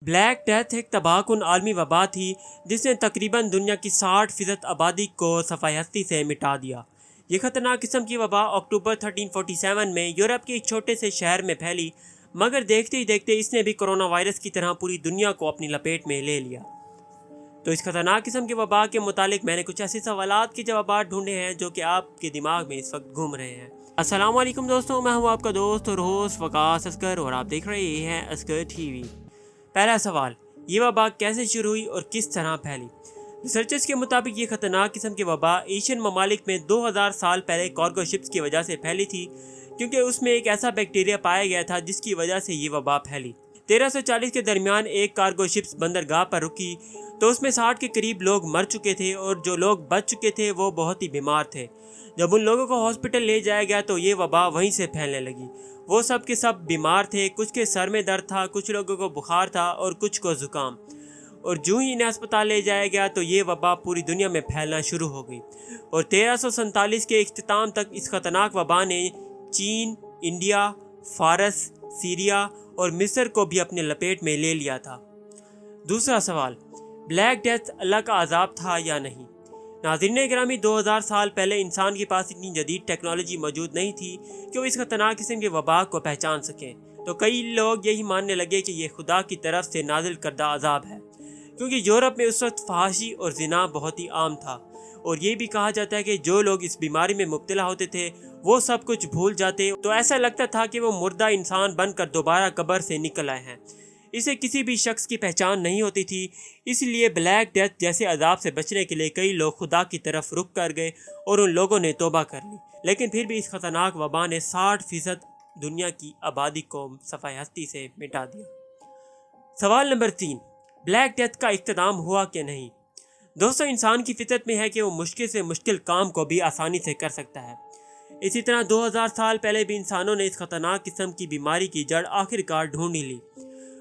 Black death ایک تباہکن عالمی وبا تھی جس نے تقریباً دنیا کی 60% آبادی کو صفحہ ہستی سے مٹا دیا۔ یہ خطرناک قسم کی وبا اکتوبر 1347 میں یورپ کے ایک چھوٹے سے شہر میں پھیلی، مگر دیکھتے ہی دیکھتے اس نے بھی کرونا وائرس کی طرح پوری دنیا کو اپنی لپیٹ میں لے لیا۔ تو اس خطرناک قسم کی وبا کے متعلق میں نے کچھ ایسے سوالات کے جوابات ڈھونڈے ہیں جو کہ آپ کے دماغ میں اس وقت گھوم رہے ہیں۔ السلام علیکم دوستوں، میں ہوں آپ کا دوست اور ہوسٹ وقاص اصغر اور آپ دیکھ رہے ہیں اصغر ٹی وی۔ پہلا سوال، یہ وبا کیسے شروع ہوئی اور کس طرح پھیلی؟ ریسرچرز کے مطابق یہ خطرناک قسم کی وبا ایشین ممالک میں 2000 سال پہلے کارگو شپس کی وجہ سے پھیلی تھی، کیونکہ اس میں ایک ایسا بیکٹیریا پایا گیا تھا جس کی وجہ سے یہ وبا پھیلی۔ 1340 کے درمیان ایک کارگو شپس بندرگاہ پر رکی تو اس میں 60 کے قریب لوگ مر چکے تھے اور جو لوگ بچ چکے تھے وہ بہت ہی بیمار تھے۔ جب ان لوگوں کو ہاسپٹل لے جایا گیا تو یہ وبا وہیں سے پھیلنے لگی۔ وہ سب کے سب بیمار تھے، کچھ کے سر میں درد تھا، کچھ لوگوں کو بخار تھا اور کچھ کو زکام، اور جو ہی انہیں اسپتال لے جایا گیا تو یہ وبا پوری دنیا میں پھیلنا شروع ہو گئی، اور 1347 کے اختتام تک اس خطرناک وبا نے چین، انڈیا، فارس، سیریا اور مصر کو بھی اپنے لپیٹ میں لے لیا تھا۔ دوسرا سوال، بلیک ڈیتھ اللہ کا عذاب تھا یا نہیں؟ ناظرین گرامی، 2000 سال پہلے انسان کے پاس اتنی جدید ٹیکنالوجی موجود نہیں تھی کہ وہ اس خطرناک قسم کے وبا کو پہچان سکیں، تو کئی لوگ یہی ماننے لگے کہ یہ خدا کی طرف سے نازل کردہ عذاب ہے، کیونکہ یورپ میں اس وقت فحاشی اور زنا بہت ہی عام تھا، اور یہ بھی کہا جاتا ہے کہ جو لوگ اس بیماری میں مبتلا ہوتے تھے وہ سب کچھ بھول جاتے، تو ایسا لگتا تھا کہ وہ مردہ انسان بن کر دوبارہ قبر سے نکل آئے ہیں۔ اسے کسی بھی شخص کی پہچان نہیں ہوتی تھی، اس لیے بلیک ڈیتھ جیسے عذاب سے بچنے کے لیے کئی لوگ خدا کی طرف رخ کر گئے اور ان لوگوں نے توبہ کر لی، لیکن پھر بھی اس خطرناک وبا نے 60% دنیا کی آبادی کو صفحہ ہستی سے مٹا دیا۔ سوال نمبر 3، بلیک ڈیتھ کا اختتام ہوا کہ نہیں؟ دوستو، انسان کی فطرت میں ہے کہ وہ مشکل سے مشکل کام کو بھی آسانی سے کر سکتا ہے۔ اسی طرح 2000 سال پہلے بھی انسانوں نے اس خطرناک قسم کی بیماری کی جڑ آخر کار ڈھونڈ ہی لی۔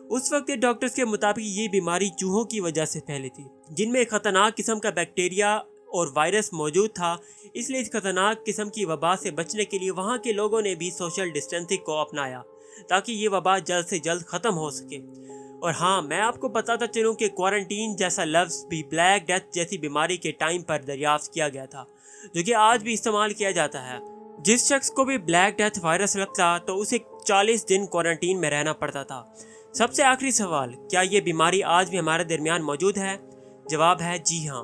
اس وقت ڈاکٹرز کے مطابق یہ بیماری چوہوں کی وجہ سے پھیلی تھی، جن میں ایک خطرناک قسم کا بیکٹیریا اور وائرس موجود تھا، اس لیے اس خطرناک قسم کی وبا سے بچنے کے لیے وہاں کے لوگوں نے بھی سوشل ڈسٹینسنگ کو اپنایا تاکہ یہ وبا جلد سے جلد ختم ہو سکے۔ اور ہاں، میں آپ کو بتاتا چلوں کہ کوارنٹین جیسا لفظ بھی بلیک ڈیتھ جیسی بیماری کے ٹائم پر دریافت کیا گیا تھا، جو کہ آج بھی استعمال کیا جاتا ہے۔ جس شخص کو بھی بلیک ڈیتھ وائرس لگتا تو اسے 40 دن کوارنٹین میں رہنا پڑتا تھا۔ سب سے آخری سوال، کیا یہ بیماری آج بھی ہمارے درمیان موجود ہے؟ جواب ہے جی ہاں۔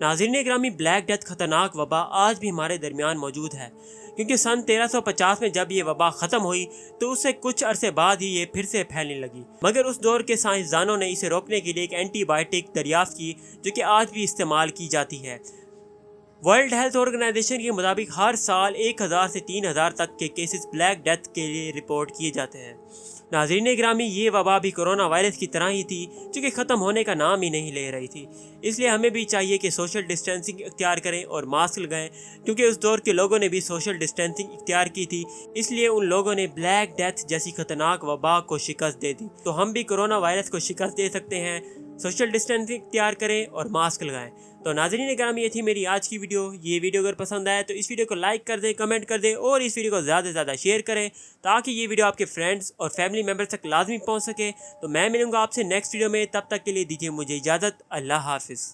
ناظرین گرامی، بلیک ڈیتھ خطرناک وبا آج بھی ہمارے درمیان موجود ہے، کیونکہ سن 1350 میں جب یہ وبا ختم ہوئی تو اس سے کچھ عرصے بعد ہی یہ پھر سے پھیلنے لگی، مگر اس دور کے سائنسدانوں نے اسے روکنے کے لیے ایک اینٹی بائیوٹک دریافت کی جو کہ آج بھی استعمال کی جاتی ہے۔ ورلڈ ہیلتھ آرگنائزیشن کے مطابق ہر سال 1000 سے 3000 تک کے کیسز بلیک ڈیتھ کے لیے رپورٹ کیے جاتے ہیں۔ ناظرین گرامی، یہ وبا بھی کرونا وائرس کی طرح ہی تھی جو کہ ختم ہونے کا نام ہی نہیں لے رہی تھی، اس لیے ہمیں بھی چاہیے کہ سوشل ڈسٹینسنگ اختیار کریں اور ماسک لگائیں، کیونکہ اس دور کے لوگوں نے بھی سوشل ڈسٹینسنگ اختیار کی تھی، اس لیے ان لوگوں نے بلیک ڈیتھ جیسی خطرناک وبا کو شکست دے دی۔ تو ہم بھی کرونا وائرس کو شکست دے سکتے ہیں، سوشل ڈسٹینسنگ اختیار کریں اور ماسک لگائیں۔ تو ناظرین گرامی، یہ تھی میری آج کی ویڈیو۔ یہ ویڈیو اگر پسند آئے تو اس ویڈیو کو لائک کر دیں، کمنٹ کر دیں اور اس ویڈیو کو زیادہ سے زیادہ شیئر کریں تاکہ یہ ویڈیو آپ کے فرینڈز اور فیملی ممبرز تک لازمی پہنچ سکے۔ تو میں ملوں گا آپ سے نیکسٹ ویڈیو میں، تب تک کے لیے دیجیے مجھے اجازت۔ اللہ حافظ۔